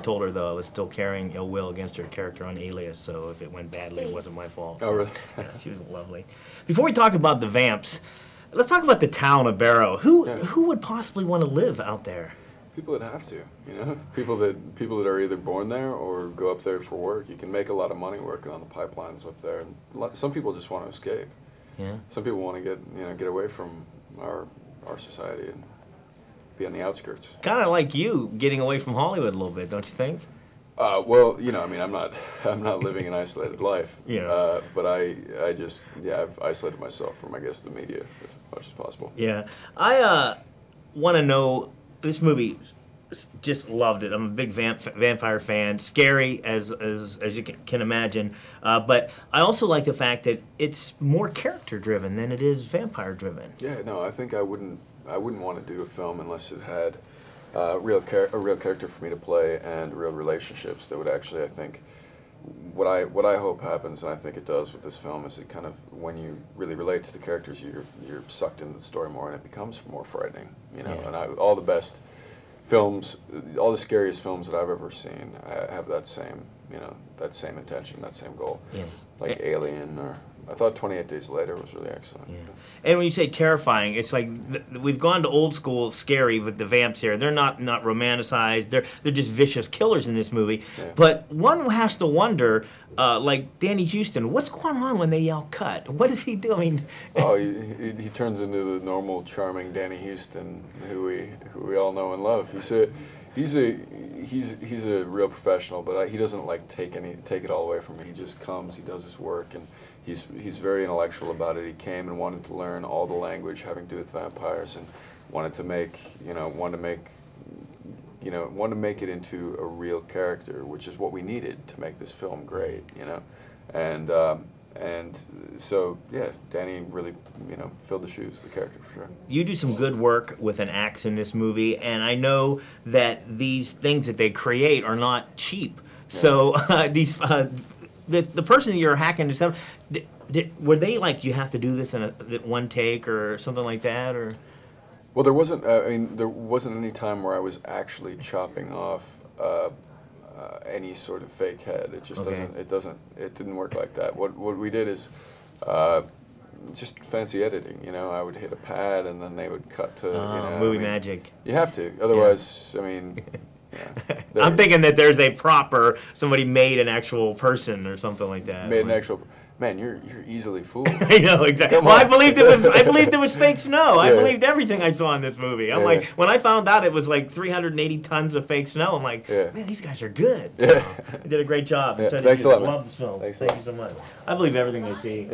Told her, though, I was still carrying ill will against her character on Alias, so if it went badly, it wasn't my fault. Oh, really? Yeah, she was lovely. Before we talk about the vamps, let's talk about the town of Barrow. Who would possibly want to live out there? People that have to, you know, people that are either born there or go up there for work. You can make a lot of money working on the pipelines up there. Some people just want to escape. Yeah. Some people want to get away from our society and be on the outskirts. Kind of like you getting away from Hollywood a little bit, don't you think? Well, you know, I mean, I'm not living an isolated life. Yeah. But I've isolated myself from, I guess, the media as much as possible. Yeah. I want to know, this movie, just loved it. I'm a big vampire fan. Scary as you can imagine. But I also like the fact that it's more character driven than it is vampire driven. Yeah. No, I think I wouldn't want to do a film unless it had a real character for me to play and real relationships that would actually, I think, what I hope happens, and I think it does with this film, is it kind of, when you really relate to the characters, you're sucked into the story more, and it becomes more frightening, you know. Yeah. And all the best films, all the scariest films that I've ever seen, have that same, you know, that same intention, that same goal. Yeah. Like Alien, or I thought 28 Days Later was really excellent. Yeah. And when you say terrifying, it's like we've gone to old school scary with the vamps here. They're not romanticized. They're just vicious killers in this movie. Yeah. But one has to wonder, like Danny Houston, what's going on when they yell "cut"? What is he doing? Oh, he turns into the normal, charming Danny Houston who we all know and love. He's a real professional, but he doesn't like take it all away from me. He just comes, he does his work, and he's very intellectual about it. He came and wanted to learn all the language having to do with vampires, and wanted to make it into a real character, which is what we needed to make this film great, you know. And so, yeah, Danny really, you know, filled the shoes, the character, for sure. You do some good work with an axe in this movie, and I know that these things that they create are not cheap. Yeah. So the person you're hacking to stuff, were they like, you have to do this in one take or something like that, or? Well, there wasn't. I mean, there wasn't any time where I was actually chopping off any sort of fake head. It just doesn't. It didn't work like that. What we did is just fancy editing. You know, I would hit a pad and then they would cut to movie magic. You have to, otherwise, I mean. Yeah, I'm thinking that there's a proper, somebody made an actual person or something like that. Made an actual. Man, you're easily fooled. I know, exactly. Well, I believed it was fake snow. Yeah. I believed everything I saw in this movie. I'm like, when I found out it was like 380 tons of fake snow, I'm like, man, these guys are good. So, they did a great job. Yeah. Thanks a lot, man. I love this film. Thank you so much. I believe everything I see.